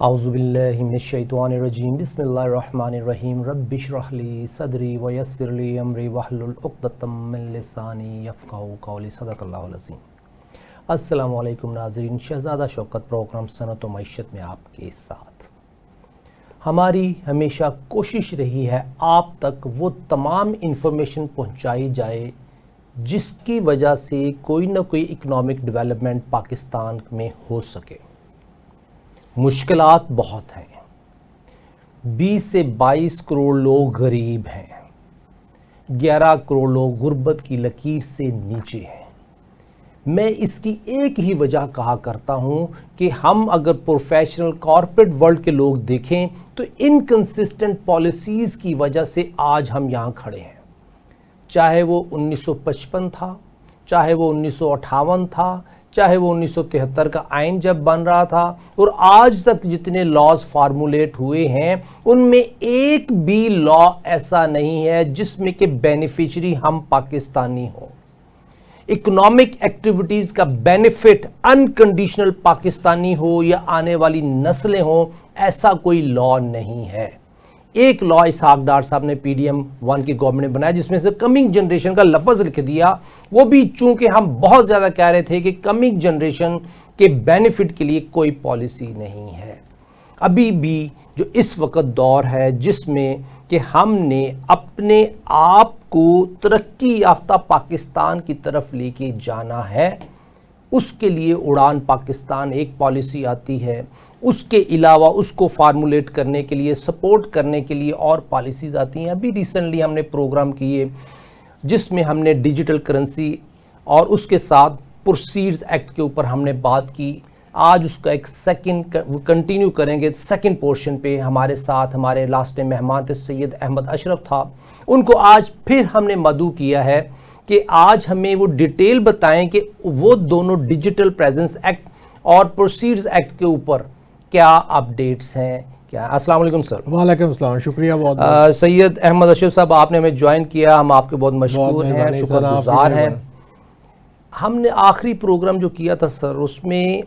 आउज़ुबिल्लाहि मिनश्शैतानिर्रजीम बिस्मिल्लाहिर्रहमानिर्रहीम रब्बिश्रह ली सदरी वयस्सिर ली अमरी वहलुल उक़दतम मिन लिसानी यफ़क़हू क़ौली सदक़ल्लाहुल अज़ीम। अस्सलामु अलैकुम नाज़रीन, शहज़ादा शौकत प्रोग्राम सनत व मईशत में आपके साथ। हमारी हमेशा कोशिश रही है आप तक वो तमाम इन्फॉर्मेशन पहुँचाई जाए जिसकी वजह से कोई ना कोई इकनॉमिक डेवलपमेंट पाकिस्तान में हो सके। मुश्किलात बहुत हैं, 20 से 22 करोड़ लोग गरीब हैं, 11 करोड़ लोग गुर्बत की लकीर से नीचे हैं। मैं इसकी एक ही वजह कहा करता हूं कि हम अगर प्रोफेशनल कॉरपोरेट वर्ल्ड के लोग देखें तो इनकंसिस्टेंट पॉलिसीज़ की वजह से आज हम यहाँ खड़े हैं। चाहे वो 1955 था, चाहे वो 1958 था, चाहे वो 1973 का आइन जब बन रहा था, और आज तक जितने लॉज फार्मूलेट हुए हैं उनमें एक भी लॉ ऐसा नहीं है जिसमें कि बेनिफिशियरी हम पाकिस्तानी हो। इकोनॉमिक एक्टिविटीज़ का बेनिफिट अनकंडीशनल पाकिस्तानी हो या आने वाली नस्लें हो, ऐसा कोई लॉ नहीं है। एक लॉ इसहाक डार साहब ने PDM 1 की गवर्नमेंट ने बनाया जिसमें से कमिंग जनरेशन का लफ्ज़ लिख दिया। वो भी चूंकि हम बहुत ज़्यादा कह रहे थे कि कमिंग जनरेशन के बेनिफिट के लिए कोई पॉलिसी नहीं है। अभी भी जो इस वक्त दौर है जिसमें कि हमने अपने आप को तरक्की याफ्ता पाकिस्तान की तरफ लेके जाना है, उसके लिए उड़ान पाकिस्तान एक पॉलिसी आती है। उसके अलावा उसको फार्मूलेट करने के लिए, सपोर्ट करने के लिए और पॉलिसीज़ आती हैं। अभी रिसेंटली हमने प्रोग्राम किए जिसमें हमने डिजिटल करेंसी और उसके साथ प्रोसीड्स एक्ट के ऊपर हमने बात की। आज उसका एक सेकंड कंटिन्यू करेंगे। सेकंड पोर्शन पे हमारे साथ हमारे लास्ट टाइम मेहमान थे सैयद अहमद अशरफ था, उनको आज फिर हमने मदऊ किया है कि आज हमें वो डिटेल बताएं कि वो दोनों डिजिटल प्रेजेंस एक्ट और प्रोसीड्स एक्ट के ऊपर क्या अपडेट्स हैं। क्या अस्सलाम वालेकुम सर। वालेकुम सलाम, शुक्रिया बहुत। सैयद अहमद अशरफ साहब, आपने हमें ज्वाइन किया, हम आपके बहुत मशकूर हैं, शुक्रगुजार हैं। हमने आखिरी प्रोग्राम जो किया था सर, उसमें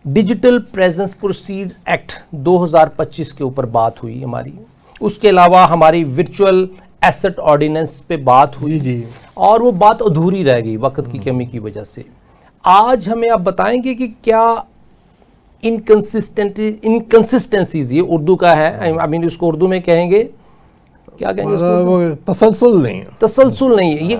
डिजिटल प्रेजेंस प्रोसीड्स एक्ट 2025 के ऊपर बात हुई हमारी। उसके अलावा हमारी वर्चुअल एसेट ऑर्डिनेंस पे बात हुई जी। और वो बात अधूरी रह गई वक्त की कमी की वजह से। आज हमें आप बताएंगे कि क्या इनकंसिस्टेंसीज, ये उर्दू का है, आई मीन उसको उर्दू में कहेंगे, क्या कहेंगे, तसलसल नहीं है। तसलसल नहीं है। ये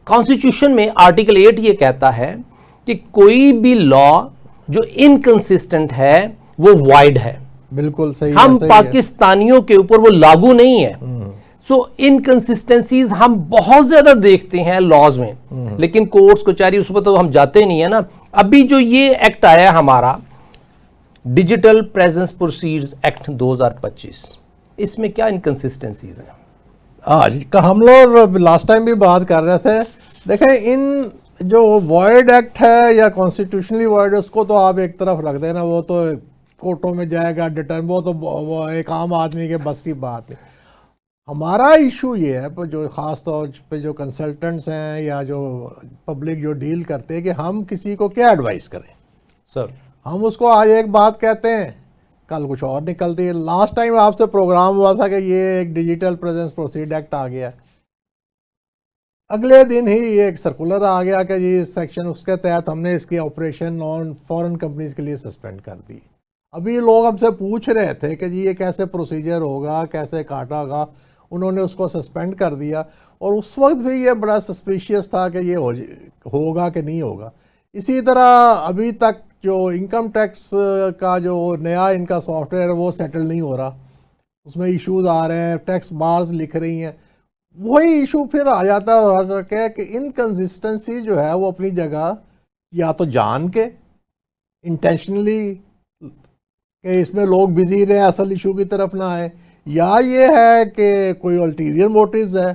कॉन्स्टिट्यूशन में आर्टिकल 8 ये कहता है कि कोई भी लॉ जो इनकंसिस्टेंट है वो वाइड है। बिल्कुल सही। हम पाकिस्तानियों के ऊपर वो लागू नहीं है। सो इनकंसिस्टेंसीज हम बहुत ज्यादा देखते हैं लॉज में, लेकिन कोर्ट्स कचहरी उस पर तो हम जाते नहीं है ना। अभी जो ये एक्ट आया हमारा डिजिटल प्रेजेंस प्रोसीड्स एक्ट 2025, इसमें क्या इनकंसिस्टेंसीज हैं? आज का हम लोग लास्ट टाइम भी बात कर रहे थे। देखें, इन जो वॉइड एक्ट है या कॉन्स्टिट्यूशनली वॉइड, उसको तो आप एक तरफ रख देना, वो तो कोर्टों में जाएगा डिटर्न, वो एक आम आदमी के बस की बात है। हमारा इशू ये है जो ख़ास तौर पे जो कंसल्टेंट्स हैं या जो पब्लिक जो डील करते हैं कि हम किसी को क्या एडवाइस करें। सर, हम उसको आज एक बात कहते हैं, कल कुछ और निकलती है। लास्ट टाइम आपसे प्रोग्राम हुआ था कि ये एक डिजिटल प्रेजेंस प्रोसीड एक्ट आ गया, अगले दिन ही ये एक सर्कुलर आ गया कि जी सेक्शन उसके तहत हमने इसकी ऑपरेशन नॉन फॉरेन कंपनीज के लिए सस्पेंड कर दी। अभी लोग हमसे पूछ रहे थे कि जी ये कैसे प्रोसीजर होगा, कैसे काटा होगा। उन्होंने उसको सस्पेंड कर दिया और उस वक्त भी ये बड़ा सस्पिशियस था कि ये होगा कि नहीं होगा। इसी तरह अभी तक जो इनकम टैक्स का जो नया इनका सॉफ्टवेयर है वो सेटल नहीं हो रहा, उसमें इश्यूज आ रहे हैं, टैक्स बार्स लिख रही हैं। वही इशू फिर आ जाता है कि इनकंसिस्टेंसी जो है वो अपनी जगह या तो जान के इंटेंशनली कि इसमें लोग बिजी रहे, असल इशू की तरफ ना आए, या ये है कि कोई अल्टीरियर मोटिव्स है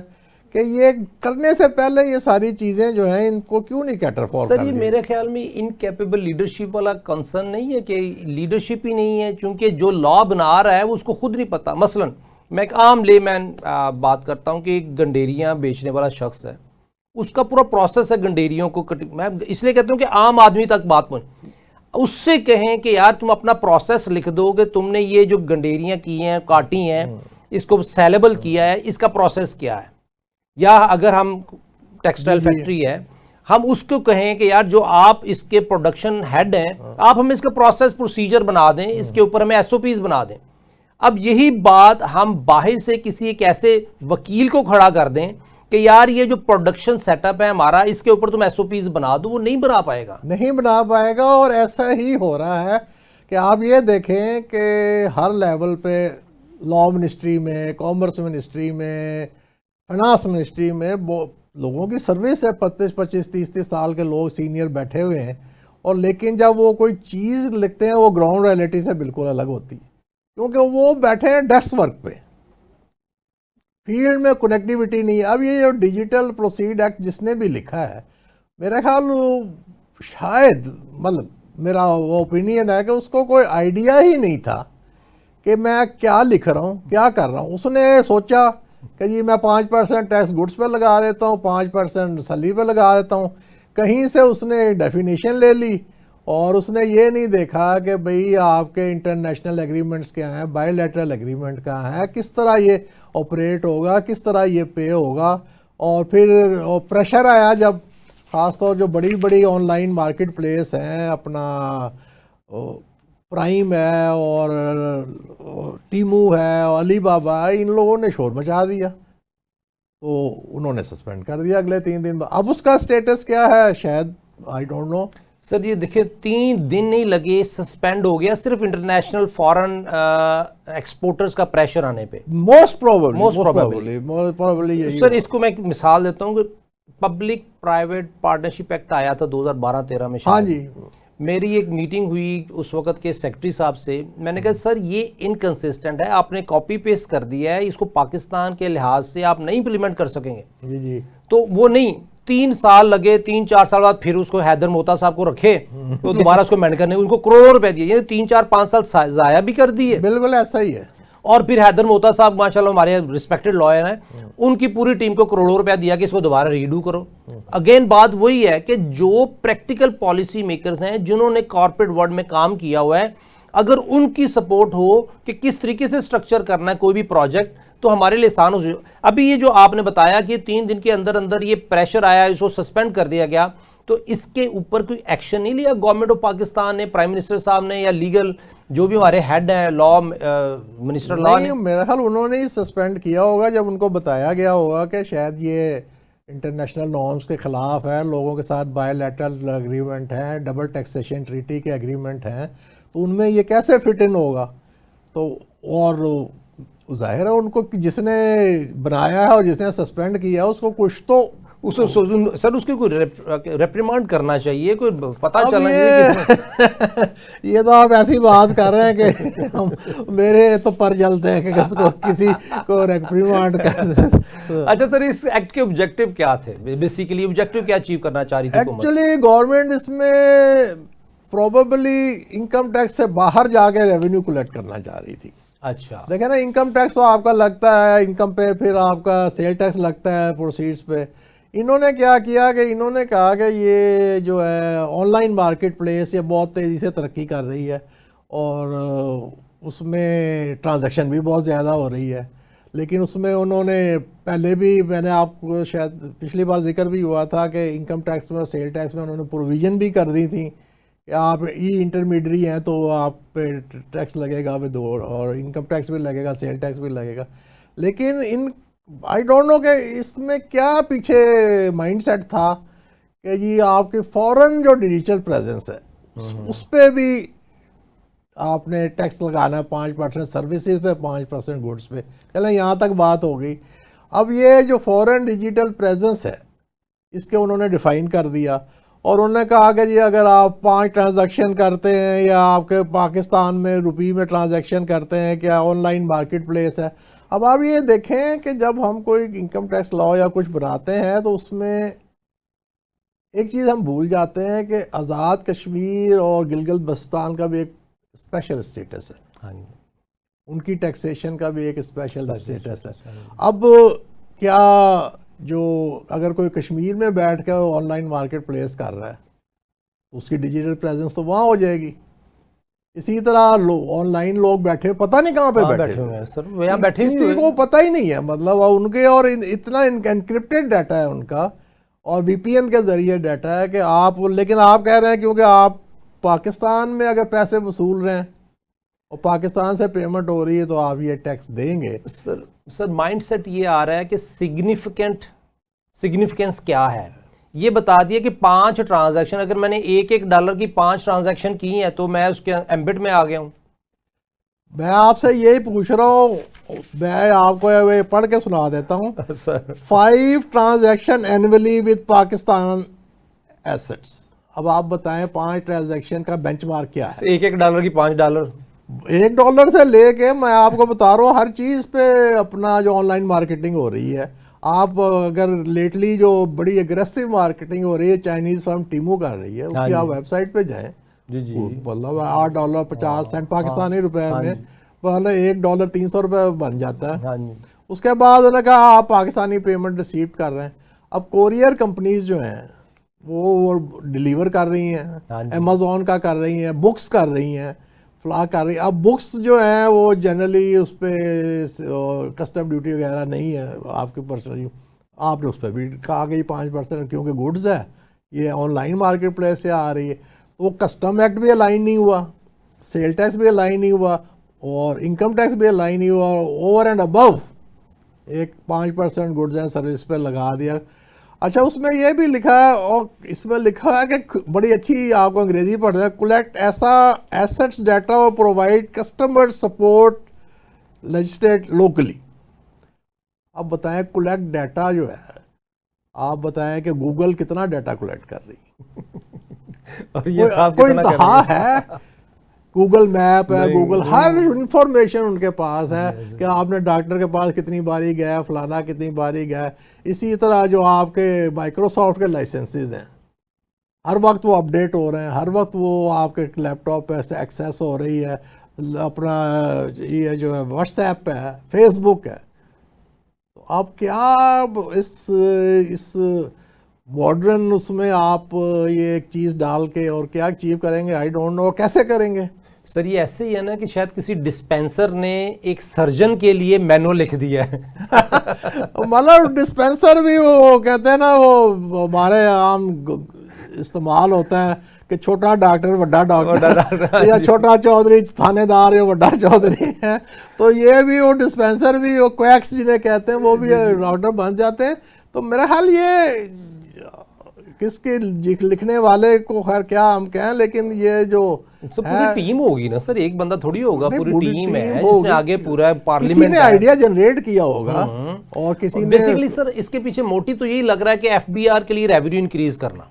कि ये करने से पहले ये सारी चीज़ें जो हैं इनको क्यों नहीं कैटर फॉर कर। सर, ये मेरे ख्याल में इनकैपेबल लीडरशिप वाला कंसर्न नहीं है कि लीडरशिप ही नहीं है, क्योंकि जो लॉ बना रहा है वो उसको खुद नहीं पता। मसलन मैं एक आम लेमैन बात करता हूँ कि एक गंडेरियाँ बेचने वाला शख्स है, उसका पूरा प्रोसेस है गंडेरियों को मैं इसलिए कहता हूँ कि आम आदमी तक बात पहुँच। उससे कहें कि यार तुम अपना प्रोसेस लिख दो कि तुमने ये जो गंडेरियां की हैं, काटी हैं, इसको सेलेबल किया है, इसका प्रोसेस क्या है। या अगर हम टेक्सटाइल फैक्ट्री है, हम उसको कहें कि यार जो आप इसके प्रोडक्शन हेड हैं, आप हमें इसका प्रोसेस प्रोसीजर बना दें, इसके ऊपर हमें एसओपीज बना दें। अब यही बात हम बाहर से किसी एक ऐसे वकील को खड़ा कर दें कि यार ये जो प्रोडक्शन सेटअप है हमारा, इसके ऊपर तुम एसओपीज बना दो, वो नहीं बना पाएगा, नहीं बना पाएगा। और ऐसा ही हो रहा है कि आप ये देखें कि हर लेवल पे लॉ मिनिस्ट्री में, कॉमर्स मिनिस्ट्री में, फाइनेंस मिनिस्ट्री में लोगों की सर्विस है, 25-25, 30-30 साल के लोग सीनियर बैठे हुए हैं। और लेकिन जब वो कोई चीज़ लिखते हैं वो ग्राउंड रियलिटी से बिल्कुल अलग होती है, क्योंकि वो बैठे हैं डेस्क वर्क पे, फील्ड में कनेक्टिविटी नहीं है। अब ये जो डिजिटल प्रोसीड एक्ट जिसने भी लिखा है, मेरा ख्याल शायद, मतलब मेरा वो ओपिनियन है कि उसको कोई आइडिया ही नहीं था कि मैं क्या लिख रहा हूँ, क्या कर रहा हूँ। उसने सोचा कि जी मैं 5% टैक्स गुड्स पे लगा देता हूँ, 5% सैलरी पे लगा देता हूँ। कहीं से उसने एक डेफिनेशन ले ली और उसने ये नहीं देखा कि भाई आपके इंटरनेशनल एग्रीमेंट्स क्या हैं, बायलैटरल एग्रीमेंट कहाँ है, किस तरह ये ऑपरेट होगा, किस तरह ये पे होगा। और फिर प्रेशर आया जब ख़ासतौर जो बड़ी बड़ी ऑनलाइन मार्केट प्लेस हैं, अपना प्राइम है और टीमू है और अलीबाबा है, इन लोगों ने शोर मचा दिया, तो उन्होंने सस्पेंड कर दिया अगले 3 दिन बाद। अब उसका स्टेटस क्या है शायद, आई डोंट नो सर। ये देखिए 3 दिन नहीं लगे, सस्पेंड हो गया, सिर्फ इंटरनेशनल फॉरेन एक्सपोर्टर्स का प्रेशर आने पे। मोस्ट प्रोबेबली सर इसको मैं एक मिसाल देता हूँ कि पब्लिक प्राइवेट पार्टनरशिप एक्ट आया था 2012-13 में। हाँ जी, मेरी एक मीटिंग हुई उस वक्त के सेक्रेटरी साहब से, मैंने कहा सर ये इनकंसिस्टेंट है, आपने कॉपी पेस्ट कर दिया है, इसको पाकिस्तान के लिहाज से आप नहीं इम्प्लीमेंट कर सकेंगे। जी जी। तो वो नहीं, 3 साल लगे, 3-4 साल बाद फिर उसको हैदर मोहता साहब को रखे तो दोबारा उसको अमेंड करने, उनको करोड़ों रुपए दिए, यानी 3-4-5 साल जाया भी कर दिए। बिल्कुल ऐसा ही है। और फिर हैदर मोहता साहब माशाल्लाह हमारे रिस्पेक्टेड लॉयर हैं, उनकी पूरी टीम को करोड़ों रुपया दिया कि इसको दोबारा रीडू करो। अगेन बात वही है कि जो प्रैक्टिकल पॉलिसी मेकर्स हैं, जिन्होंने कॉर्पोरेट वर्ल्ड में काम किया हुआ है, अगर उनकी सपोर्ट हो कि किस तरीके से स्ट्रक्चर करना है कोई भी प्रोजेक्ट, तो हमारे लिए आसान हो। अभी ये जो आपने बताया कि 3 दिन के अंदर अंदर ये प्रेशर आया, इसको सस्पेंड कर दिया गया, तो इसके ऊपर कोई एक्शन नहीं लिया गवर्नमेंट ऑफ पाकिस्तान ने, प्राइम मिनिस्टर साहब ने, या लीगल जो भी हमारे हेड हैं लॉ मिनिस्टर लॉ ने? मेरा ख्याल उन्होंने ही सस्पेंड किया होगा जब उनको बताया गया होगा कि शायद ये इंटरनेशनल नॉर्म्स के खिलाफ है, लोगों के साथ बायलैटरल एग्रीमेंट हैं, डबल टैक्सेशन ट्रीटी के एग्रीमेंट हैं, तो उनमें ये कैसे फिट इन होगा। तो और जाहिर है उनको जिसने बनाया है और जिसने सस्पेंड किया उसको कुछ तो सर उसकी कोई रेप्रिमांड करना चाहिए, कोई पता चलना चाहिए। ये तो आप ऐसी बात कर रहे हैं कि हम मेरे तो पर जलते हैं कि किसी को रेप्रिमांड कर। अच्छा सर, इस एक्ट के ऑब्जेक्टिव क्या थे, बेसिकली ऑब्जेक्टिव क्या अचीव करना चाह रही थी? एक्चुअली गवर्नमेंट इसमें प्रोबेबली इनकम टैक्स से बाहर जाके रेवेन्यू कलेक्ट करना चाह रही थी। अच्छा, देखे ना, इनकम टैक्स तो आपका लगता है इनकम पे, फिर आपका सेल टैक्स लगता है प्रोसीड्स पे। इन्होंने क्या किया कि इन्होंने कहा कि ये जो है ऑनलाइन मार्केट प्लेस ये बहुत तेज़ी से तरक्की कर रही है और उसमें ट्रांजैक्शन भी बहुत ज़्यादा हो रही है, लेकिन उसमें उन्होंने पहले भी, मैंने आपको शायद पिछली बार जिक्र भी हुआ था कि इनकम टैक्स में और सेल टैक्स में उन्होंने प्रोविज़न भी कर दी थी कि आप ई इंटरमीडियरी हैं तो आप पे टैक्स लगेगा विद, और इनकम टैक्स भी लगेगा, सेल टैक्स भी लगेगा। लेकिन इन आई डोंट नो कि इसमें क्या पीछे माइंडसेट था कि जी आपकी फॉरेन जो डिजिटल प्रेजेंस है उस पर भी आपने टैक्स लगाना है 5% सर्विसेज पे, 5% गुड्स पे। चलें यहाँ तक बात हो गई। अब ये जो फॉरेन डिजिटल प्रेजेंस है इसके उन्होंने डिफ़ाइन कर दिया और उन्होंने कहा कि जी अगर आप 5 ट्रांजैक्शन करते हैं या आपके पाकिस्तान में रुपये में ट्रांजैक्शन करते हैं, क्या ऑनलाइन मार्केट प्लेस है। अब आप ये देखें कि जब हम कोई इनकम टैक्स लॉ या कुछ बनाते हैं तो उसमें एक चीज़ हम भूल जाते हैं कि आज़ाद कश्मीर और गिलगित बल्तिस्तान का भी एक स्पेशल स्टेटस है। हाँ जी, उनकी टैक्सेशन का भी एक स्पेशल स्टेटस है। अब क्या जो अगर कोई कश्मीर में बैठ कर ऑनलाइन मार्केट प्लेस कर रहा है उसकी डिजिटल प्रेजेंस तो वहाँ हो जाएगी। इसी तरह ऑनलाइन लोग बैठे पता नहीं कहाँ पे बैठे हुए हैं सर, वो यहाँ बैठे नहीं किसी हुए। को पता ही नहीं है, मतलब उनके और इतना एनक्रिप्टेड डाटा है उनका और वीपीएन के जरिए डाटा है कि आप, लेकिन आप कह रहे हैं क्योंकि आप पाकिस्तान में अगर पैसे वसूल रहे हैं और पाकिस्तान से पेमेंट हो रही है तो आप ये टैक्स देंगे। सर माइंडसेट ये आ रहा है कि सिग्निफिकेंस क्या है, ये बता दिया कि 5 ट्रांजैक्शन, अगर मैंने $1 की 5 ट्रांजैक्शन की हैं तो मैं उसके एम्बिट में आ गया हूं। मैं आपसे यही पूछ रहा हूँ, मैं आपको ये पढ़ के सुना देता हूँ। 5 transaction annually with Pakistan assets. अब आप बताएं 5 ट्रांजैक्शन का बेंचमार्क क्या है? $1 की $5, $1 से लेके मैं आपको बता रहा हूँ हर चीज पे अपना जो ऑनलाइन मार्केटिंग हो रही है। आप अगर लेटली जो बड़ी एग्रेसिव मार्केटिंग हो रही है चाइनीज फर्म टीमू कर रही है, उसकी आप वेबसाइट पे जाएं, जी जी, मतलब $8.50 पाकिस्तानी रुपए में पहले $1 $300 बन जाता है। हाँ जी, उसके बाद उन्होंने कहा आप पाकिस्तानी पेमेंट रिसीव कर रहे हैं। अब कोरियर कंपनीज जो हैं वो डिलीवर कर रही हैं, अमेजोन का कर रही हैं, बुक्स कर रही हैं, फ्ला कर रही है। अब बुक्स जो है वो जनरली उस पर कस्टम ड्यूटी वगैरह नहीं है आपके पर्सनली, आपने उस पर भी कहा गई 5%, क्योंकि गुड्स है, ये ऑनलाइन मार्केट प्लेस से आ रही है, तो वो कस्टम एक्ट भी अलाइन नहीं हुआ, सेल टैक्स भी अलाइन नहीं हुआ और इनकम टैक्स भी अलाइन नहीं हुआ। ओवर एंड अबव एक 5% गुड्स एंड सर्विस पर लगा दिया। अच्छा, उसमें यह भी लिखा है और इसमें लिखा है कि बड़ी अच्छी, आपको अंग्रेजी पढ़ना है, कलेक्ट ऐसा एसेट्स डाटा और provide customer support legislate locally. अब बताएं कलेक्ट डाटा जो है, आप बताएं कि गूगल कितना डाटा कलेक्ट कर रही है और ये कोई इंतहा है? गूगल मैप है, गूगल हर इंफॉर्मेशन उनके पास है कि आपने डॉक्टर के पास कितनी बारी गया, फलाना कितनी बारी गया। इसी तरह जो आपके माइक्रोसॉफ्ट के लाइसेंसेस हैं, हर वक्त वो अपडेट हो रहे हैं, हर वक्त वो आपके लैपटॉप पे से एक्सेस हो रही है। अपना ये जो है व्हाट्सएप है, फेसबुक है, तो आप क्या इस मॉडर्न उसमें आप ये एक चीज़ डाल के और क्या अचीव करेंगे? आई डोंट नो कैसे करेंगे। सर ये ऐसे ही है ना कि शायद किसी डिस्पेंसर ने एक सर्जन के लिए मैनुअल लिख दिया है। मतलब डिस्पेंसर भी वो कहते हैं ना, वो हमारे आम इस्तेमाल होता है कि छोटा डॉक्टर बड़ा डॉक्टर या छोटा चौधरी थानेदार या बड़ा चौधरी है, तो ये भी वो डिस्पेंसर भी वो क्वैक्स जिन्हें कहते हैं वो भी डॉक्टर बन जाते हैं। तो मेरा ख्याल ये किसके लिखने वाले को खैर क्या हम कहें, लेकिन ये जो पूरी टीम होगी ना सर, एक बंदा थोड़ी होगा, पूरी टीम है जिसने आगे पूरा पार्लियामेंट, किसी ने आइडिया जनरेट किया होगा और किसी ने बेसिकली सर इसके पीछे मोटिव तो यही लग रहा है कि एफबीआर के लिए रेवेन्यू इंक्रीज करना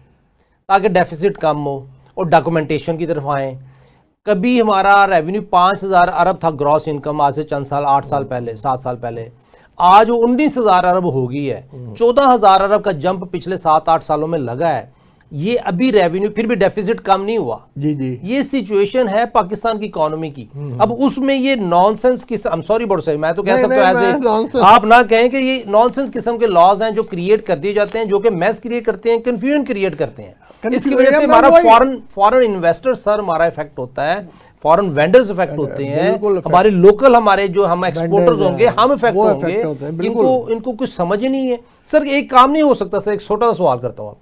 ताकि डेफिसिट कम हो और डॉक्यूमेंटेशन की तरफ आए। कभी हमारा रेवेन्यू 5,000 अरब था ग्रॉस इनकम, आज से चंद साल 8 साल पहले 7 साल पहले, आज वो 19,000 अरब हो गई है। 14,000 अरब का जंप पिछले 7-8 सालों में लगा है। ये अभी रेवेन्यू फिर भी डेफिसिट कम नहीं हुआ। जी जी, ये सिचुएशन है पाकिस्तान की इकोनॉमी की। अब उसमें ये नॉनसेंस किस्म, आई एम सॉरी बट मैं तो कह सकता हूं ऐसे, आप ना कहें कि ये नॉनसेंस किस्म के लॉज हैं जो क्रिएट कर दिए जाते हैं, जो कि मैस क्रिएट करते हैं, कंफ्यूजन क्रिएट करते हैं। इसकी वजह से हमारा फॉरेन इन्वेस्टर सर हमारा इफेक्ट होता है, फॉरेन वेंडर्स इफेक्ट होते हैं, हमारे लोकल हमारे जो हम एक्सपोर्टर्स होंगे हम इफेक्ट होंगे। इनको कुछ समझ ही नहीं है। सर एक काम नहीं हो सकता? सर एक छोटा सा सवाल करता हूं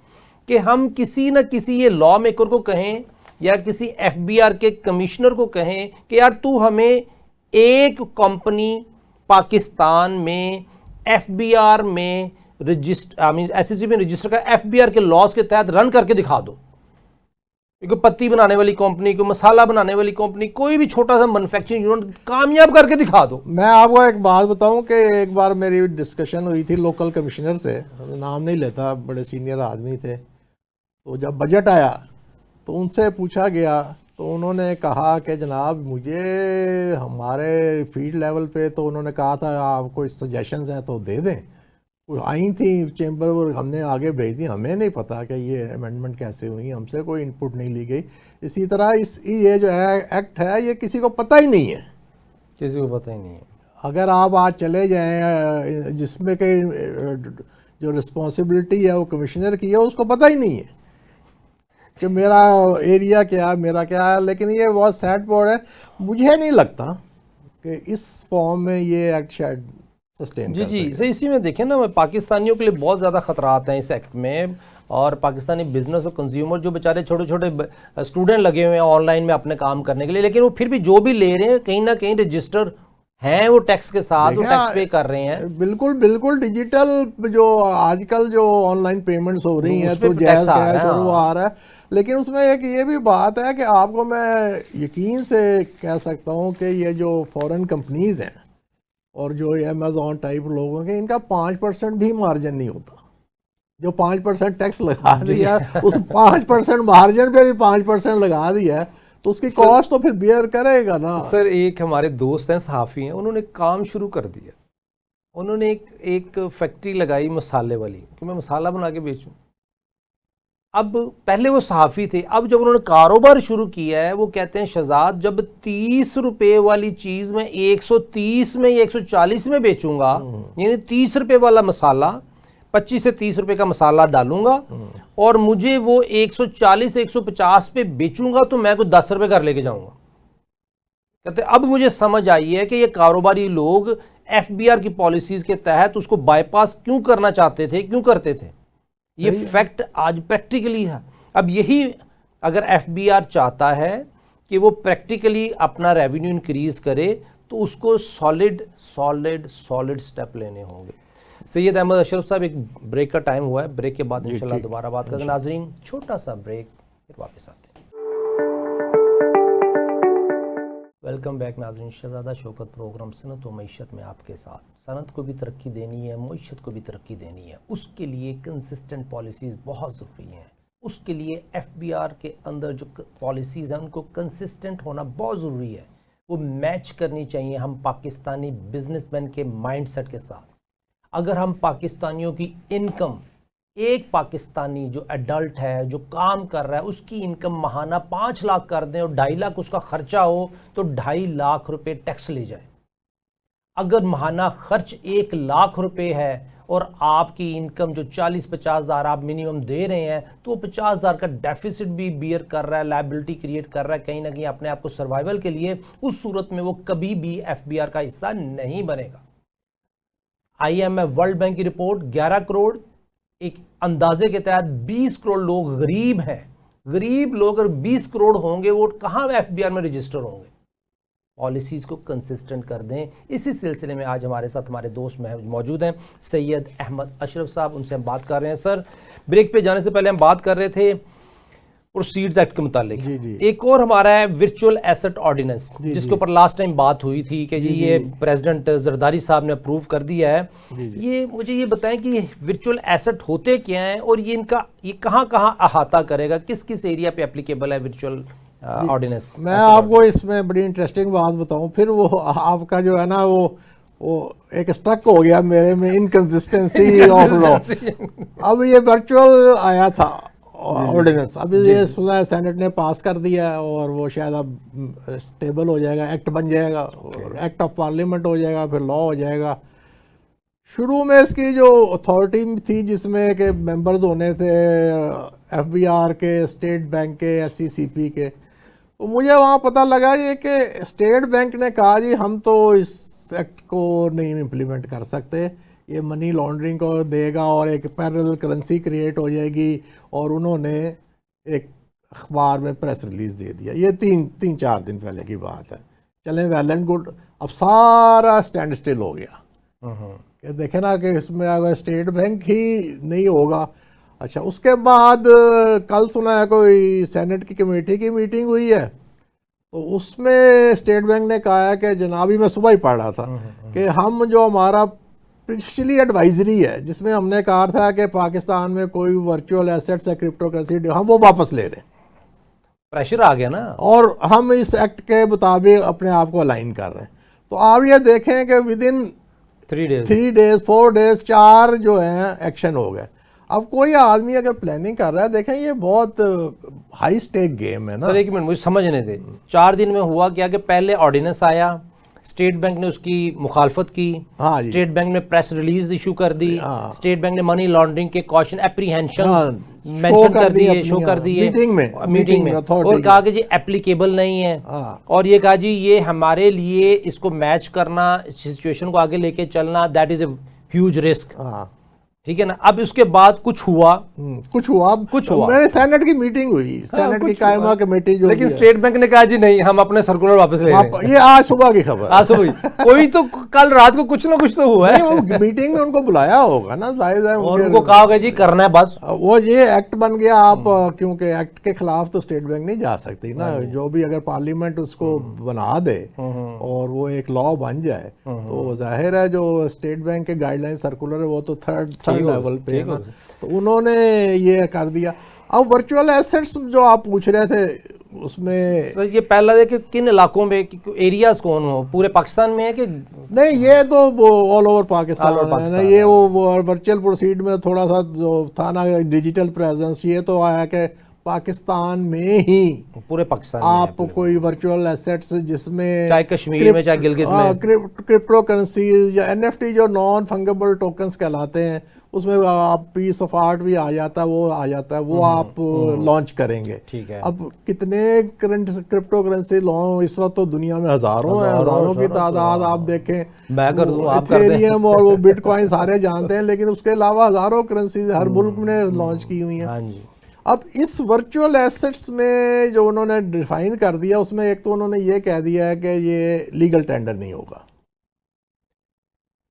कि हम किसी न किसी ये लॉ मेकर को कहें या किसी एफबीआर के कमिश्नर को कहें कि यार तू हमें एक कंपनी पाकिस्तान में एफबीआर में रजिस्टर, एसएससी में रजिस्टर का एफबीआर के लॉज के तहत रन करके दिखा दो। कोई पत्ती बनाने वाली कंपनी, कोई मसाला बनाने वाली कंपनी, कोई भी छोटा सा मैन्युफैक्चरिंग यूनिट कामयाब करके दिखा दो। मैं आपको एक बात बताऊं कि एक बार मेरी डिस्कशन हुई थी लोकल कमिश्नर से, नाम नहीं लेता, बड़े सीनियर आदमी थे। तो जब बजट आया तो उनसे पूछा गया तो उन्होंने कहा कि जनाब मुझे हमारे फील्ड लेवल पे, तो उन्होंने कहा था आप कोई सजेशंस हैं तो दे दें। आई थी चैम्बर और हमने आगे भेज दी, हमें नहीं पता कि ये अमेंडमेंट कैसे हुई, हमसे कोई इनपुट नहीं ली गई। इसी तरह ये जो है एक्ट है ये किसी को पता ही नहीं है, किसी को पता ही नहीं है। अगर आप आज चले जाएं जिसमें कि जो रिस्पॉन्सिबिलिटी है वो कमिश्नर की है, उसको पता ही नहीं है। कि मेरा एरिया क्या है, मेरा क्या है। लेकिन ये बहुत सैड बोर्ड है, मुझे नहीं लगता कि इस फॉर्म में ये एक्ट शायद सस्टेन जी कर जी सके। सही। इसी में देखें ना, पाकिस्तानियों के लिए बहुत ज़्यादा खतरात हैं इस एक्ट में, और पाकिस्तानी बिजनेस और कंज्यूमर जो बेचारे छोटे छोटे स्टूडेंट लगे हुए हैं ऑनलाइन में अपने काम करने के लिए, लेकिन वो फिर भी जो भी ले रहे हैं कहीं ना कहीं रजिस्टर हैं वो टैक्स के साथ, वो टैक्स पे कर रहे हैं। बिल्कुल बिल्कुल डिजिटल जो आजकल जो ऑनलाइन पेमेंट्स हो रही हैं उस पे तो टैक्स जैज़ आ रहा कैश है। और वो हाँ। आ रहा है। लेकिन उसमें एक ये भी बात है कि आपको मैं यकीन से कह सकता हूँ कि ये जो फॉरेन कंपनीज हैं और जो अमेज़ॉन टाइप लोगों के, इनका 5% भी मार्जिन नहीं होता। जो 5% टैक्स लगा दिया उस 5% मार्जिन पे भी 5% लगा दिया है, तो उसकी कॉस्ट तो फिर बियर करेगा ना। सर एक हमारे दोस्त हैं सहाफ़ी हैं, उन्होंने काम शुरू कर दिया। उन्होंने एक फैक्ट्री लगाई मसाले वाली कि मैं मसाला बना के बेचूं। अब पहले वो सहाफ़ी थे, अब जब उन्होंने कारोबार शुरू किया है वो कहते हैं शहजाद जब 30 रुपए वाली चीज़ मैं 130 में या 140 में बेचूंगा, यानी 30 रुपए वाला मसाला 25 से 30 रुपए का मसाला डालूंगा और मुझे वो 140 से 150 पे बेचूंगा तो मैं कुछ 10 रुपए घर लेके जाऊंगा। कहते अब मुझे समझ आई है कि ये कारोबारी लोग एफबीआर की पॉलिसीज के तहत उसको बाईपास क्यों करना चाहते थे, क्यों करते थे। ये फैक्ट आज प्रैक्टिकली है। अब यही अगर एफबीआर चाहता है कि वो प्रैक्टिकली अपना रेवेन्यू इंक्रीज करे तो उसको सॉलिड सॉलिड सॉलिड स्टेप लेने होंगे। सैयद अहमद अशरफ साहब, एक ब्रेक का टाइम हुआ है, ब्रेक के बाद इंशाल्लाह दोबारा बात करेंगे। नाजरीन छोटा सा ब्रेक, फिर वापस आते हैं। वेलकम बैक नाज़रीन, शहज़ादा शौकत प्रोग्राम सनत व मईशत में आपके साथ। सनत को भी तरक्की देनी है, मईशत को भी तरक्की देनी है, उसके लिए कंसिस्टेंट पॉलिसीज़ बहुत ज़रूरी हैं। उसके लिए एफबीआर के अंदर जो पॉलिसीज़ हैं उनको कंसिस्टेंट होना बहुत ज़रूरी है। वो मैच करनी चाहिए हम पाकिस्तानी बिजनेसमैन के माइंडसेट के साथ। अगर हम पाकिस्तानियों की इनकम, एक पाकिस्तानी जो एडल्ट है जो काम कर रहा है उसकी इनकम महाना 5 लाख कर दें और 2.5 लाख उसका खर्चा हो तो 2.5 लाख रुपए टैक्स ले जाए। अगर महाना खर्च 1 लाख रुपए है और आपकी इनकम जो 40-50 हज़ार आप मिनिमम दे रहे हैं तो 50 हज़ार का डेफिसिट भी बियर कर रहा है, लायबिलिटी क्रिएट कर रहा है कहीं ना कहीं अपने आप को सर्वाइवल के लिए। उस सूरत में वो कभी भी एफबीआर का हिस्सा नहीं बनेगा। IMF वर्ल्ड बैंक की रिपोर्ट 11 करोड़, एक अंदाजे के तहत 20 करोड़ लोग गरीब हैं। गरीब लोग अगर 20 करोड़ होंगे वो कहां एफबीआर में रजिस्टर होंगे। पॉलिसीज को कंसिस्टेंट कर दें। इसी सिलसिले में आज हमारे साथ हमारे दोस्त मौजूद हैं सैयद अहमद अशरफ साहब, उनसे हम बात कर रहे हैं। सर ब्रेक पे जाने से पहले हम बात कर रहे थे प्रोसीड्स एक्ट के मुतालिक। एक और हमारा है वर्चुअल एसेट ऑर्डिनेंस, जिसके ऊपर लास्ट टाइम बात हुई थी कि जी ये प्रेसिडेंट जरदारी साहब ने अप्रूव कर दिया है। ये मुझे ये बताएं कि वर्चुअल एसेट होते क्या हैं और ये इनका ये कहाँ कहाँ अहाता करेगा, किस किस एरिया पे एप्लीकेबल है वर्चुअल ऑर्डिनेंस। मैं आपको इसमें बड़ी इंटरेस्टिंग बात बताऊं, फिर वो आपका जो है ना वो एक स्टक हो गया मेरे में, इनकंसिस्टेंसी ऑफ लॉ। अब ये वर्चुअल आया था ऑर्डिनेंस, अभी ये सुना है सेनेट ने पास कर दिया और वो शायद अब स्टेबल हो जाएगा, एक्ट बन जाएगा, एक्ट ऑफ पार्लियामेंट हो जाएगा, फिर लॉ हो जाएगा। शुरू में इसकी जो अथॉरिटी थी जिसमें के मेंबर्स होने थे एफबीआर के, स्टेट बैंक के, SCCP के, तो मुझे वहाँ पता लगा ये कि स्टेट बैंक ने कहा जी हम तो इस एक्ट को नहीं इम्प्लीमेंट कर सकते, ये मनी लॉन्ड्रिंग को देगा और एक पैरेलल करेंसी क्रिएट हो जाएगी। और उन्होंने एक अखबार में प्रेस रिलीज दे दिया। ये तीन चार दिन पहले की बात है। चलें वेल एंड गुड, अब सारा स्टैंड स्टिल हो गया कि देखे ना कि इसमें अगर स्टेट बैंक ही नहीं होगा। अच्छा, उसके बाद कल सुना है कोई सेनेट की कमेटी की मीटिंग हुई है, तो उसमें स्टेट बैंक ने कहा है कि जनाबी मैं सुबह ही पढ़ रहा था कि हम जो हमारा पिछली एडवाइजरी है जिसमें हमने कहा था कि पाकिस्तान में कोई वर्चुअल एसेट्स या क्रिप्टो करेंसी, हम वो वापस ले रहे हैं। प्रेशर आ गया ना, और हम इस एक्ट के मुताबिक अपने आप को अलाइन कर रहे हैं। तो आप ये देखें कि विद इन 3 डेज 4 डेज 4 जो हैं एक्शन हो गए। अब कोई आदमी अगर प्लानिंग कर रहा है, देखें ये बहुत हाई स्टेक गेम है ना। सर एक मिनट मुझे समझने दे, 4 दिन में हुआ क्या कि पहले ऑर्डिनेंस आया, स्टेट बैंक ने उसकी मुखालफत की, हाँ जी। स्टेट बैंक ने प्रेस रिलीज इशू कर दी, हाँ। स्टेट बैंक ने मनी लॉन्ड्रिंग के कॉशन एप्रीहेंशन हाँ, मेंशन कर दिए, अपनी, शो कर दिए मीटिंग में और अथॉरिटी कहा कि जी एप्लीकेबल नहीं है। हाँ। और ये कहा जी ये हमारे लिए इसको मैच करना, सिचुएशन को आगे लेके चलना, that is a huge risk. हाँ, ठीक है ना। अब उसके बाद कुछ हुआ, कुछ हुआ, कुछ हुआ। मेरे सेनेट की मीटिंग हुई, सेनेट की कुछ कायमा हुआ। कमेटी जो लेकिन भी है। स्टेट बैंक ने कहा जी नहीं, हम अपने सर्कुलर वापस ले रहे हैं। ये आज सुबह की खबर आज सुबह कोई तो कल रात को कुछ ना कुछ तो हुआ है। नहीं, वो मीटिंग में उनको बुलाया होगा ना, जाहिर है और उनको कहा होगा जी करना है बस। वो ये एक्ट बन गया आप, क्योंकि एक्ट के खिलाफ तो स्टेट बैंक नहीं जा सकती ना, जो भी अगर पार्लियामेंट उसको बना दे और वो एक लॉ बन जाए तो जाहिर है जो स्टेट बैंक के गाइडलाइन सर्कुलर है वो तो थर्ड लेवल पे है ना, तो उन्होंने ये कर दिया। अब वर्चुअल एसेट्स जो आप पूछ रहे थे उसमें सर ये पहला है कि किन इलाकों में, एरियाज कौन हो, पूरे पाकिस्तान में है कि नहीं, ये तो ऑल ओवर पाकिस्तान है ना। ये वो वर्चुअल प्रोसीड में थोड़ा सा जो था ना डिजिटल प्रेजेंस, ये तो आया कि पाकिस्तान में ही पूरे पाकिस्तान आप में कोई वर्चुअल एसेट्स जिसमें चाहे कश्मीर में चाहे गिलगित में, क्रिप्टो करेंसीज या एनएफटी जो नॉन फंगेबल टोकन्स कहलाते हैं, उसमें आप पीस ऑफ आर्ट भी आ जाता है, वो आप लॉन्च करेंगे। ठीक है। अब कितने क्रिप्टो करेंसी लॉन्च इस वक्त तो दुनिया में हजारों हैं, हजारों की तादाद आप देखें। मैं कर दूं, आप कर दें। इथेरियम और वो बिटकॉइन सारे जानते हैं, लेकिन उसके अलावा हजारों करेंसी हर मुल्क ने लॉन्च की हुई हैं। हाँ जी। अब इस वर्चुअल एसेट्स में जो उन्होंने डिफाइन कर दिया, उसमें एक तो उन्होंने ये कह दिया है कि ये लीगल टेंडर नहीं होगा।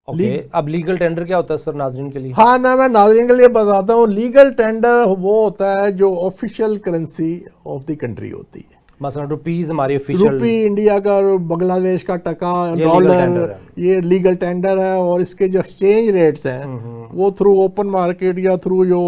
ओके, अब लीगल टेंडर क्या होता है सर नाजरीन के लिए? हाँ ना, मैं नाजरीन के लिए बताता हूँ। लीगल टेंडर वो होता है जो official currency of the country होती है। मसलन रुपीज हमारी ऑफिशियल, रुपी इंडिया का, बांग्लादेश का टका, डॉलर, ये लीगल टेंडर है। और इसके जो एक्सचेंज रेट्स हैं वो थ्रू ओपन मार्केट या थ्रू जो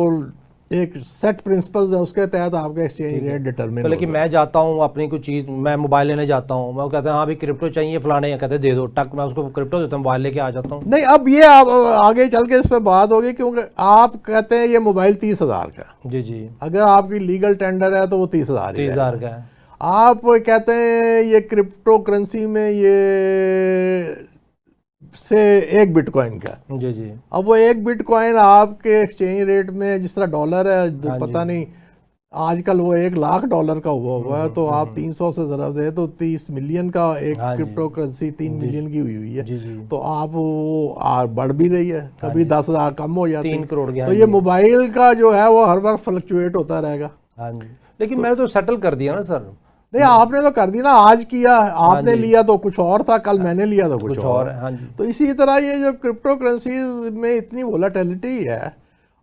एक सेट प्रिंसिपल्स है उसके तहत आपका एक्सचेंज रेट डिटरमिन। लेकिन मैं जाता हूँ अपनी कोई चीज़, मैं मोबाइल लेने जाता हूँ, मैं कहता हूँ हाँ भाई क्रिप्टो चाहिए फलाने, कहते हैं दे दो, टक मैं उसको क्रिप्टो देता हूँ, मोबाइल लेके आ जाता हूँ। नहीं, अब ये आप आगे चल के इस पर बात होगी, क्योंकि आप कहते हैं ये मोबाइल 30,000 का, जी जी, अगर आपकी लीगल टेंडर है तो वो 30,000 का है। आप कहते हैं ये क्रिप्टो करेंसी में ये से एक बिटकॉइन का, जी जी, अब वो एक बिटकॉइन आपके एक्सचेंज रेट में जिस तरह डॉलर है, पता नहीं आजकल वो $1,00,000 का हुआ है, तो आप 300 से जरा दे तो 30 मिलियन का एक क्रिप्टो करेंसी 3 मिलियन की हुई है। तो आप वो बढ़ भी रही है, कभी 10,000 कम हो जाती है, 3 करोड़ की। तो ये मोबाइल का जो है वो हर बार फ्लक्चुएट होता रहेगा। हाँ जी, लेकिन मैंने तो सेटल कर दिया ना सर। नहीं, आपने तो कर दी ना, आज किया आपने, लिया तो कुछ और था, कल मैंने लिया तो कुछ और है। हाँ जी। तो इसी तरह ये जो क्रिप्टो करेंसीज में इतनी वोलेटिलिटी है,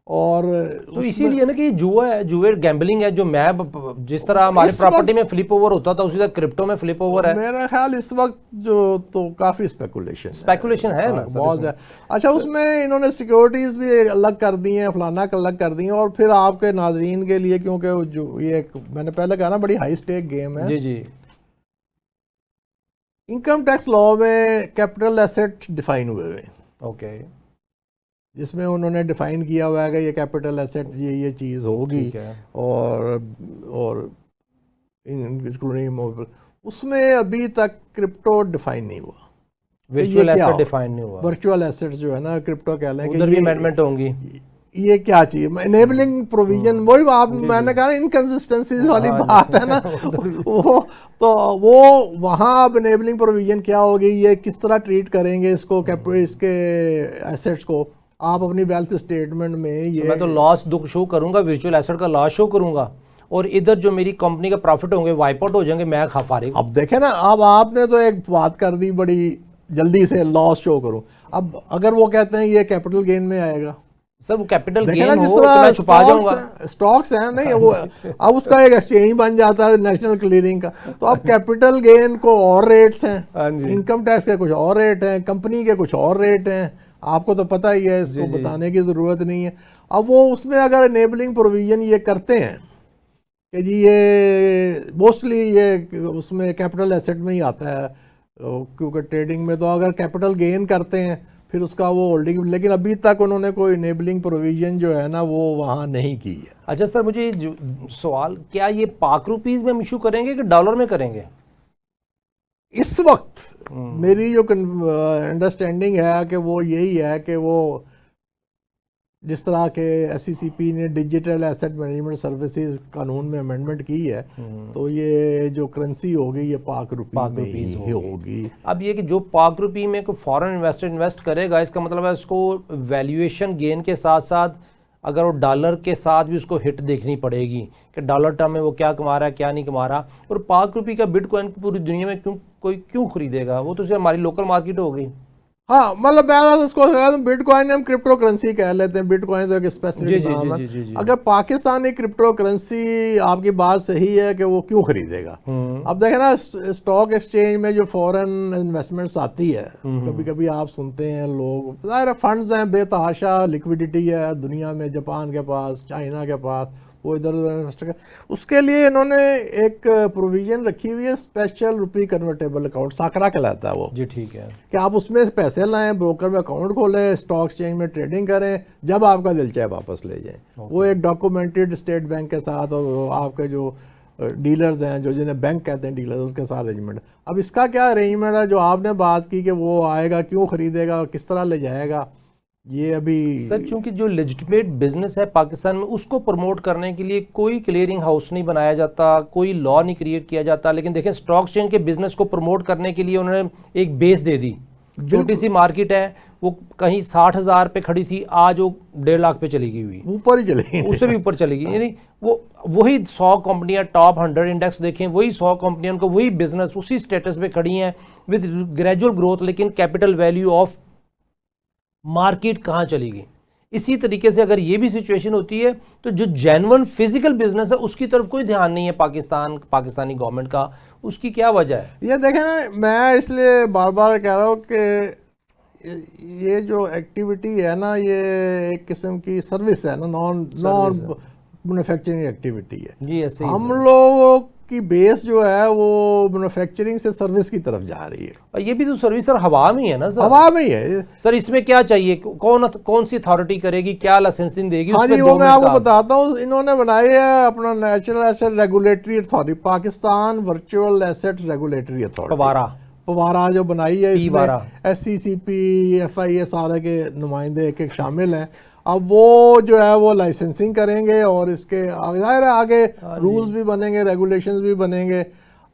और तो इसीलिए ना कि जुआ है, जुए गैम्बलिंग है, जो मैं जिस तरह हमारे प्रॉपर्टी में फ्लिप ओवर होता था उसी तरह क्रिप्टो में फ्लिप ओवर है। मेरा ख्याल इस वक्त जो तो काफी स्पेकुलेशन है ना बहुत है। अच्छा, उसमें इन्होंने सिक्योरिटीज भी अलग कर दी हैं, फलाना अलग कर दी हैं। और फिर आपके नाजरीन के लिए, क्योंकि जो ये मैंने पहले कहा ना बड़ी हाई स्टेक गेम है। जी जी, इनकम टैक्स लॉ में कैपिटल एसेट डिफाइन हुए हुए, ओके, जिसमें उन्होंने डिफाइन किया हुआ है कि ये कैपिटल एसेट ये चीज़ होगी, और इंक्लूडिंग उसमें अभी तक क्रिप्टो डिफाइन नहीं हुआ, वर्चुअल एसेट डिफाइन नहीं हुआ। वर्चुअल एसेट जो है ना क्रिप्टो कह लें, उधर भी अमेंडमेंट होंगी, ये क्या चीज एनेबलिंग प्रोविजन, वही आप मैंने कहा ना इनकंसिस्टेंसीज वाली बात है ना। वो वहाँ अब एनेबलिंग प्रोविजन क्या होगी, ये किस तरह ट्रीट करेंगे इसको, इसके एसेट्स को आप अपनी वेल्थ स्टेटमेंट में ये मैं तो लॉस दुख शो करूंगा, वर्चुअल एसेट का लॉस शो करूंगा, और इधर जो मेरी कंपनी का प्रॉफिट होंगे वाइप आउट हो जाएंगे, मैं फारिग। अब देखें ना, अब आपने तो एक बात कर दी बड़ी जल्दी से, लॉस शो करूं। अब अगर वो कहते हैं ये कैपिटल गेन में आएगा, सर वो कैपिटल गेन जिस हो तो मैं छुपा जाऊंगा, स्टॉक्स हैं नहीं वो, अब उसका एक एक्सचेंज बन जाता है नेशनल क्लियरिंग का, तो अब कैपिटल गेन को और रेट्स हैं, इनकम टैक्स के कुछ और रेट हैं, कंपनी के कुछ और रेट हैं, आपको तो पता ही है, इसको बताने की जरूरत नहीं है। अब वो उसमें अगर इनेबलिंग प्रोविजन ये करते हैं कि जी ये मोस्टली ये उसमें कैपिटल एसेट में ही आता है, क्योंकि ट्रेडिंग में तो अगर कैपिटल गेन करते हैं फिर उसका वो होल्डिंग, लेकिन अभी तक उन्होंने कोई इनेबलिंग प्रोविजन जो है ना वो वहाँ नहीं की है। अच्छा सर, मुझे सवाल, क्या ये पाक रुपीज़ में हम इशू करेंगे कि डॉलर में करेंगे? इस वक्त मेरी जो अंडरस्टैंडिंग है कि वो यही है कि वो जिस तरह के SECP ने डिजिटल एसेट मैनेजमेंट सर्विसेज कानून में अमेंडमेंट की है, तो ये जो करेंसी होगी ये पाक रुपी में ही होगी। अब ये कि जो पाक रुपी में कोई फॉरेन इन्वेस्टर इन्वेस्ट करेगा, इसका मतलब है उसको वैल्यूएशन गेन के साथ साथ अगर वो डॉलर के साथ भी उसको हिट देखनी पड़ेगी कि डॉलर टर्म में वो क्या कमा रहा है क्या नहीं कमा रहा। और पाक रुपी का बिटकॉइन पूरी दुनिया में क्यों खरीदेगा? वो तो सिर्फ हमारी लोकल मार्केट हो गई। हाँ, मतलब मैं इसको बिटकॉइन हम क्रिप्टो करेंसी कह लेते हैं, बिटकॉइन तो एक स्पेसिफिक नाम है। अगर पाकिस्तानी क्रिप्टो करेंसी, आपकी बात सही है कि वो क्यों खरीदेगा। अब देखें ना, स्टॉक एक्सचेंज में जो फॉरेन इन्वेस्टमेंट्स आती है, कभी कभी आप सुनते हैं लोग, ज़ाहिर फंड्स हैं, बेतहाशा लिक्विडिटी है दुनिया में, जापान के पास, चाइना के पास, वो इधर उधर इन्वेस्ट कर, उसके लिए इन्होंने एक प्रोविजन रखी हुई है, स्पेशल रुपी कन्वर्टेबल अकाउंट, साकरा कहलाता है वो। जी ठीक है, कि आप उसमें से पैसे लाएं, ब्रोकर में अकाउंट खोलें, स्टॉक एक्सचेंज में ट्रेडिंग करें, जब आपका दिल चाहे वापस ले जाएं। वो एक डॉक्यूमेंटेड स्टेट बैंक के साथ, और आपके जो डीलर्स हैं, जो जिन्हें बैंक कहते हैं डीलर्स, उसके साथ अरेंजमेंट। अब इसका क्या अरेंजमेंट है जो आपने बात की कि वो आएगा, क्यों खरीदेगा और किस तरह ले जाएगा, ये अभी सर चूंकि जो लेजिटिमेट बिजनेस है पाकिस्तान में, उसको प्रमोट करने के लिए कोई क्लियरिंग हाउस नहीं बनाया जाता, कोई लॉ नहीं क्रिएट किया जाता। लेकिन देखें, स्टॉक एक्सचेंज के बिजनेस को प्रमोट करने के लिए उन्होंने एक बेस दे दी। छोटी सी मार्केट है, वो कहीं 60,000 पे खड़ी थी, आज वो 1.5 लाख पे चली गई हुई, ऊपर ही चली गई, उससे भी ऊपर चली गई। यानी वो वही 100 कंपनियां, टॉप 100 इंडेक्स देखें, वही 100 कंपनियां, उनको वही बिजनेस उसी स्टेटस पे खड़ी हैं विद ग्रेजुअल ग्रोथ, लेकिन कैपिटल वैल्यू ऑफ मार्केट कहाँ चलेगी। इसी तरीके से अगर ये भी सिचुएशन होती है तो जो जेन्युइन फिजिकल बिजनेस है उसकी तरफ कोई ध्यान नहीं है पाकिस्तानी गवर्नमेंट का। उसकी क्या वजह है? ये देखें ना, मैं इसलिए बार बार कह रहा हूँ कि ये जो एक्टिविटी है ना, ये एक किस्म की सर्विस है ना, नॉन मैन्युफैक्चरिंग एक्टिविटी है। जी ऐसे हम लोगों की बेस जो है वो मैन्युफैक्चरिंग से सर्विस की तरफ जा रही है। और ये भी तो सर्विस सर हवा में ही है ना सर, हवा में ही है सर। इसमें क्या चाहिए, कौन सी अथॉरिटी करेगी, क्या लाइसेंसिंग देगी? हाँ जी, वो मैं आपको बताता हूँ। इन्होंने बनाई है अपना natural asset regulatory authority, Pakistan virtual asset regulatory authority, Pawara जो बनाई है। इसमें SECP, FIA सारे के नुमाइंदे एक शामिल हैं। अब वो जो है वो लाइसेंसिंग करेंगे और इसके आगे रूल्स भी बनेंगे, रेगुलेशंस भी बनेंगे।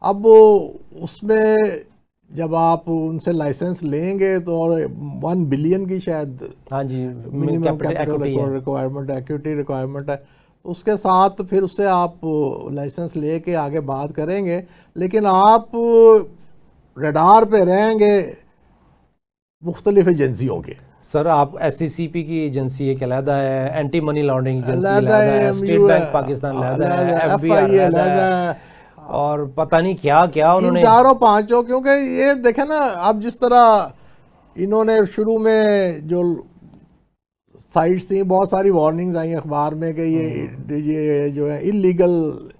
अब उसमें जब आप उनसे लाइसेंस लेंगे तो, और 1 बिलियन की शायद हाँ जी minimum capital requirement, equity requirement है, तो उसके साथ फिर उससे आप लाइसेंस लेके आगे बात करेंगे। लेकिन आप रडार पे रहेंगे मुख्तलिफ एजेंसियों के। सर आप SECP की एजेंसी एक अलहदा है, एंटी मनी लॉन्ड्रिंग एजेंसी अलहदा है, स्टेट बैंक पाकिस्तान अलहदा है, FBI अलहदा है, और पता नहीं क्या क्या उन्होंने, इन चारों पांचों। क्योंकि ये देखें ना, अब जिस तरह इन्होंने शुरू में जो साइट्स थी, बहुत सारी वार्निंग्स आई अखबार में कि ये जो है इलीगल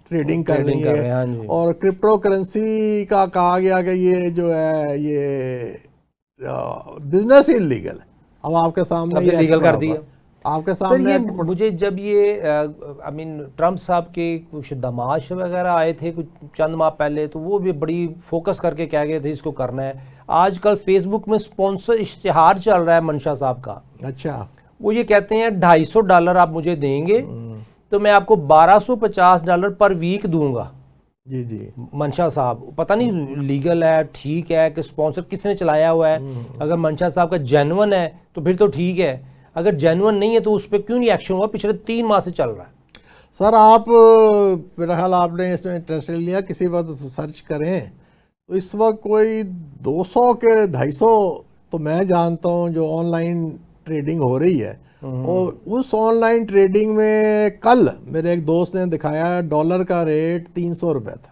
ट्रेडिंग कर रही है, और क्रिप्टो करेंसी का कहा गया कि ये जो है ये बिजनेस इलीगल है। अब आपके सामने ये लीगल कर दिया आपके सामने। ये मुझे जब ये ट्रम्प साहब के कुछ दमाश वगैरह आए थे कुछ चंद माह पहले, तो वो भी बड़ी फोकस करके कह गए थे इसको करना है। आजकल फेसबुक में स्पॉन्सर इश्तिहार चल रहा है मंशा साहब का। अच्छा, वो ये कहते हैं $250 आप मुझे देंगे तो मैं आपको $1250 पर वीक दूंगा। जी जी, मंशा साहब, पता नहीं लीगल है, ठीक है कि स्पॉन्सर किसने चलाया हुआ है। अगर मंशा साहब का जेन्युइन है तो फिर तो ठीक है, अगर जेन्युइन नहीं है तो उस पर क्यों नहीं एक्शन हुआ? पिछले 3 माह से चल रहा है। सर आप मेरा ख्याल आपने इसमें इंटरेस्ट लिया, किसी वक्त सर्च करें तो इस वक्त कोई 200 के 250 तो मैं जानता हूँ जो ऑनलाइन ट्रेडिंग हो रही है। और उस ऑनलाइन ट्रेडिंग में कल मेरे एक दोस्त ने दिखाया, डॉलर का रेट 300 रुपये था।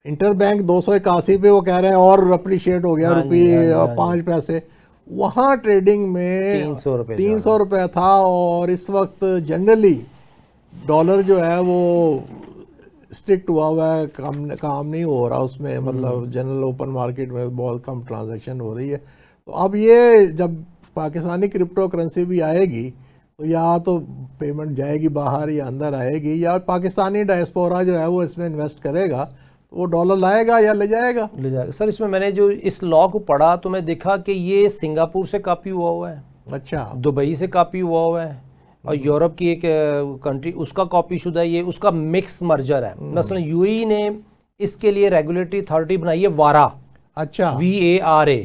इंटरबैंक 281 पे वो कह रहे हैं और अप्रिशिएट हो गया, रुपये 5 पैसे। वहाँ ट्रेडिंग में 300 रुपये था। और इस वक्त जनरली डॉलर जो है वो स्ट्रिक्ट हुआ है, काम नहीं हो रहा उसमें, मतलब जनरल ओपन मार्केट में बहुत कम ट्रांजैक्शन हो रही है। तो अब ये जब पाकिस्तानी क्रिप्टो करेंसी भी आएगी तो या तो पेमेंट जाएगी बाहर या अंदर आएगी, या पाकिस्तानी डायस्पोरा जो है वो इसमें इन्वेस्ट करेगा। वो डॉलर लाएगा या ले जाएगा। सर इसमें मैंने जो इस लॉ को पढ़ा तो मैं देखा कि ये सिंगापुर से कॉपी हुआ है, अच्छा, दुबई से कॉपी हुआ है, और यूरोप की एक कंट्री उसका कॉपी शुदा है, ये उसका मिक्स मर्जर है। मसलन यूएई ने इसके लिए रेगुलेटरी अथॉरिटी बनाई है वारा, अच्छा, VARA,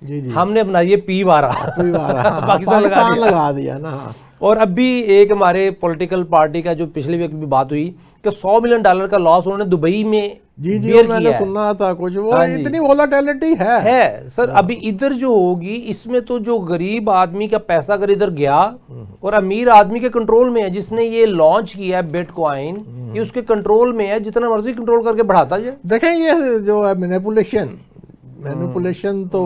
जी जी, हमने बनाई है पी वारा पाकिस्तान लगा दिया ना। और अभी एक हमारे पॉलिटिकल पार्टी का जो पिछले वीक भी बात हुई कि $100 मिलियन का लॉस उन्होंने दुबई में जी जी, बेयर मैंने किया सुना था कुछ, वो हाँ जी। इतनी वोलाटिलिटी है सर। अभी इधर जो होगी इसमें तो जो गरीब आदमी का पैसा अगर इधर गया और अमीर आदमी के कंट्रोल में है, जिसने ये लॉन्च किया है बिटकॉइन, ये उसके कंट्रोल में है, जितना मर्जी कंट्रोल करके बढ़ाता जाए। देखें ये जो है मैनिपुलेशन तो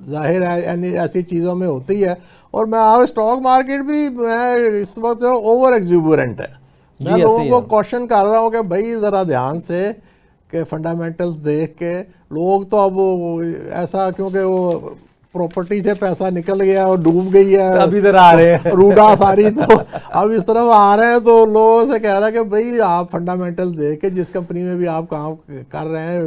जाहिर है यानी ऐसी चीज़ों में होती है। और मैं आप स्टॉक मार्केट भी मैं इस वक्त ओवर एग्जूबरेंट है। मैं लोगों को क्वेश्चन कर रहा हूँ कि भाई ज़रा ध्यान से कि फंडामेंटल्स देख के लोग तो अब ऐसा, क्योंकि वो प्रॉपर्टी से पैसा निकल गया और डूब गई है, अब इधर आ रहे हैं रूडा सारी, तो अब इस तरफ आ रहे हैं। तो लोगों से कह रहा है कि भाई आप फंडामेंटल देख के जिस कंपनी में भी आप काम कर रहे हैं,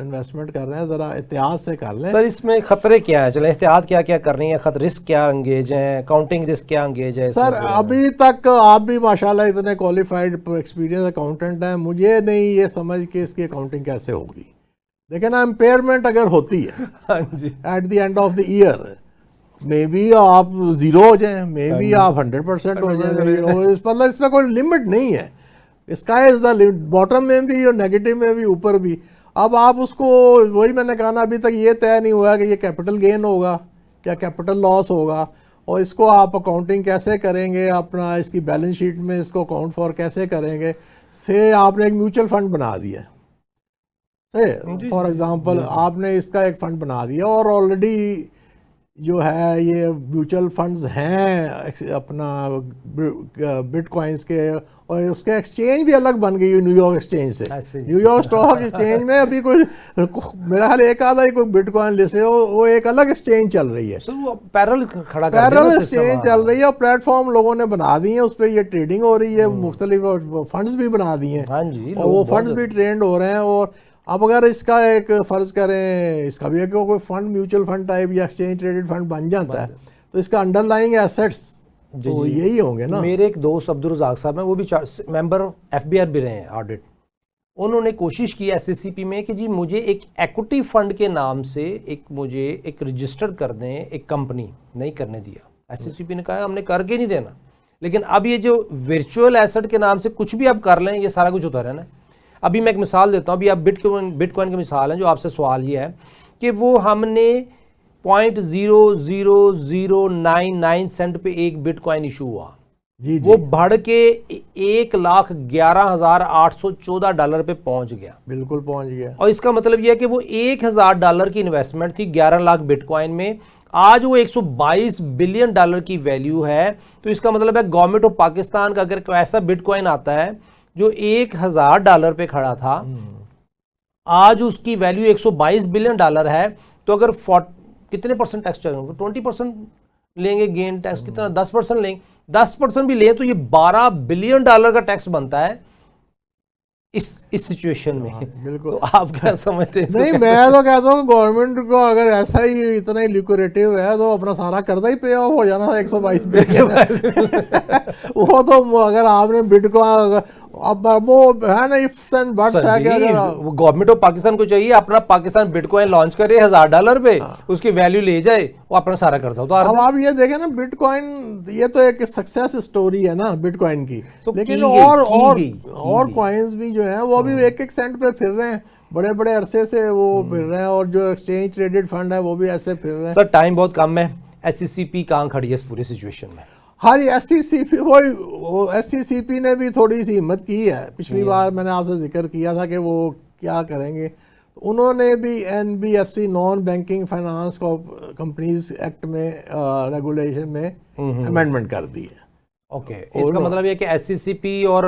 इन्वेस्टमेंट कर रहे हैं, ज़रा एहतियात से कर लें। सर इसमें खतरे क्या है, चले एहतियात क्या क्या कर रही है, रिस्क क्या अंगेज है, काउंटिंग रिस्क क्या अंगेज है? सर अभी तक आप भी माशाल्लाह इतने क्वालिफाइड एक्सपीरियंस अकाउंटेंट हैं, मुझे नहीं ये समझ के इसकी अकाउंटिंग कैसे होगी। देखिए ना, इम्पेयरमेंट अगर होती है at the end of the year, may be आप 0 हो जाए, मे बी आप 100% हो जाए, मतलब इसमें कोई लिमिट नहीं है। Sky is the limit, bottom में भी और नेगेटिव में भी, ऊपर भी। अब आप उसको, वही मैंने कहा ना, अभी तक ये तय नहीं हुआ कि ये कैपिटल गेन होगा या कैपिटल लॉस होगा, और इसको आप अकाउंटिंग कैसे करेंगे, अपना इसकी बैलेंस शीट में इसको अकाउंट फॉर कैसे करेंगे। से आपने एक म्यूचुअल फंड बना दिया, फॉर एग्जांपल आपने इसका एक फंड बना दिया, और ऑलरेडी जो है ये म्यूचुअल फंड्स हैं अपना बिटकॉइंस के, और उसके एक्सचेंज भी अलग बन गई न्यूयॉर्क एक्सचेंज से। न्यूयॉर्क स्टॉक एक्सचेंज में अभी कोई मेरा ख्याल एक आधा ही कोई बिटकॉइन लिस्ट है, वो एक अलग एक्सचेंज चल रही है, पैरेलल एक्सचेंज चल रही है, और प्लेटफॉर्म लोगों ने बना दिए हैं, उस पर ये ट्रेडिंग हो रही है, मुख्तलिफ फंड्स भी बना दिए हैं, और वो फंड्स भी ट्रेंड हो रहे हैं। और अब अगर इसका एक फ़र्ज़ करें, इसका भी एक कोई फंड म्यूचुअल फंड टाइप या एक्सचेंज ट्रेडेड फंड बन जाता है, तो इसका अंडरलाइंग एसेट्स तो यही होंगे ना। मेरे एक दोस्त अब्दुल रज़ाक साहब हैं, वो भी मेंबर FBI भी रहे हैं ऑडिट। उन्होंने कोशिश की SCCP में कि जी मुझे एक इक्विटी फंड के नाम से मुझे एक रजिस्टर कर दें एक कंपनी, नहीं करने दिया। SCCP ने कहा हमने करके नहीं देना, लेकिन अब ये जो वर्चुअल एसेट के नाम से कुछ भी आप कर लें, ये सारा कुछ होता रहना है। अभी मैं एक मिसाल देता हूँ, अभी आप बिटकॉइन की मिसाल है, जो आपसे सवाल ये है कि वो हमने 0.00099 सेंट पे एक बिटकॉइन इशू हुआ, जी जी, वो बढ़ के $1,11,814 पे पहुंच गया, बिल्कुल पहुंच गया। और इसका मतलब यह है कि वो $1,000 की इन्वेस्टमेंट थी 11 लाख बिटकॉइन में, आज वो $122 बिलियन की वैल्यू है। तो इसका मतलब है गवर्नमेंट ऑफ पाकिस्तान का अगर कोई ऐसा बिटकॉइन आता है जो $1,000 पे खड़ा था, आज उसकी वैल्यू $122 बिलियन है, तो अगर कितने परसेंट टैक्स चलेंगे? 20% लेंगे गेन टैक्स, कितना 10% लेंगे, 10% भी ले तो ये $12 बिलियन का टैक्स बनता है इस सिचुएशन में। बिल्कुल। तो आप क्या समझते हैं? नहीं, मैं तो कहता हूँ गवर्नमेंट को अगर ऐसा ही इतना ही लिक्विडेटिव है तो अपना सारा कर्जा ही पे ऑफ हो जाना था 122 बिलियन वो तो अगर आपने बिटकॉइन, अब वो है ना इफ्स एंड बट्स है कि अगर गवर्नमेंट ऑफ पाकिस्तान को चाहिए अपना पाकिस्तान बिटकॉइन लॉन्च करे $1,000 पे, उसकी वैल्यू ले जाए, वो अपना सारा कर्जा उतार। अब आप ये देखें ना, बिटकॉइन ये तो एक सक्सेस स्टोरी है ना बिटकॉइन की, लेकिन और कॉइन्स भी जो है वो भी 1-1 सेंट पे फिर रहे हैं, बड़े बड़े अरसे से वो फिर रहे हैं, और जो एक्सचेंज ट्रेडेड फंड है वो भी ऐसे फिर रहे हैं। सर टाइम बहुत कम है, SCCP कहाँ खड़ी है इस पूरी सिचुएशन में? हाँ जी, SCCP ने भी थोड़ी सी हिम्मत की है। पिछली बार मैंने आपसे जिक्र किया था कि वो क्या करेंगे, उन्होंने भी NBFC non banking finance companies act में रेगुलेशन में अमेंडमेंट कर दी है। ओके, इसका मतलब ये कि SCCP और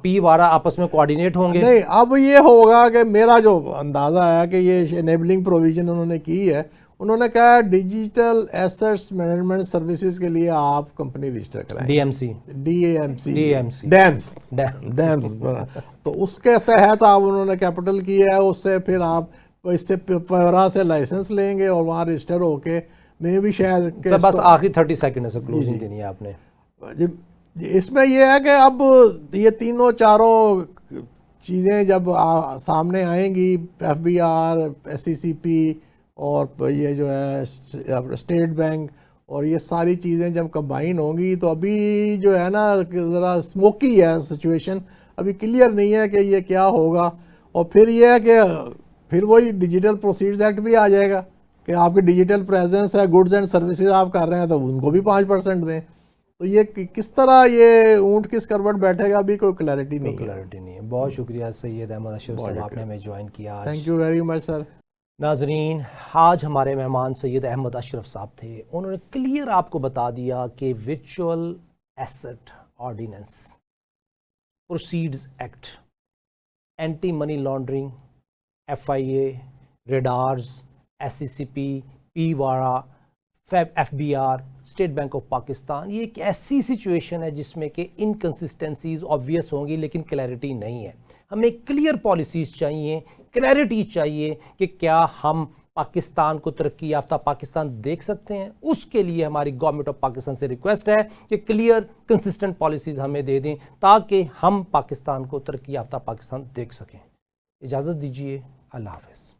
पी वारा आपस में कोऑर्डिनेट होंगे? नहीं, अब ये होगा कि मेरा जो अंदाज़ा है कि ये इनेबलिंग प्रोविजन उन्होंने की है, उन्होंने कहा डिजिटल एसेट्स मैनेजमेंट सर्विसेज के लिए आप कंपनी रजिस्टर कराएं, DMC DAMC डैम्स तो उसके तहत आप उन्होंने कैपिटल किया है, उससे फिर आप इससे पैरा से लाइसेंस लेंगे और वहाँ रजिस्टर होके मैं भी शायद सर बस आखिरी 30 सेकंड है सर, क्लोजिंग देनी है आपने। इसमें यह है कि अब ये तीनों चारों चीज़ें जब सामने आएंगी, FBI, SECP और ये जो है स्टेट बैंक, और ये सारी चीज़ें जब कंबाइन होंगी तो अभी जो है ना ज़रा स्मोकी है सिचुएशन, अभी क्लियर नहीं है कि ये क्या होगा। और फिर ये है कि फिर वही डिजिटल प्रोसीड्स एक्ट भी आ जाएगा कि आपकी डिजिटल प्रेजेंस है, गुड्स एंड सर्विसेज आप कर रहे हैं तो उनको भी 5% दें। तो ये किस तरह ये ऊँट किस करवट बैठेगा अभी कोई क्लैरिटी नहीं है। बहुत शुक्रिया सैयद अहमद अशरफ साहब, आपने हमें ज्वाइन किया आज। Thank you very much sir. नाजरीन, आज हमारे मेहमान सैयद अहमद अशरफ साहब थे। उन्होंने क्लियर आपको बता दिया कि virtual asset ordinance, proceeds act, anti money laundering, FIA, रेडार्स, SECP, PWARA, FBR, state bank of Pakistan, ये एक ऐसी सिचुएशन है जिसमें कि इनकन्सिस्टेंसीज ऑब्वियस होंगी लेकिन क्लैरिटी नहीं है। हमें क्लियर पॉलिसीज़ चाहिए, क्लैरिटी चाहिए कि क्या हम पाकिस्तान को तरक्की याफ्ता पाकिस्तान देख सकते हैं। उसके लिए हमारी गवर्नमेंट ऑफ पाकिस्तान से रिक्वेस्ट है कि क्लियर कंसिस्टेंट पॉलिसीज़ हमें दे दें ताकि हम पाकिस्तान को तरक्की याफ्ता पाकिस्तान देख सकें। इजाज़त दीजिए, अल्लाह हाफ़िज़।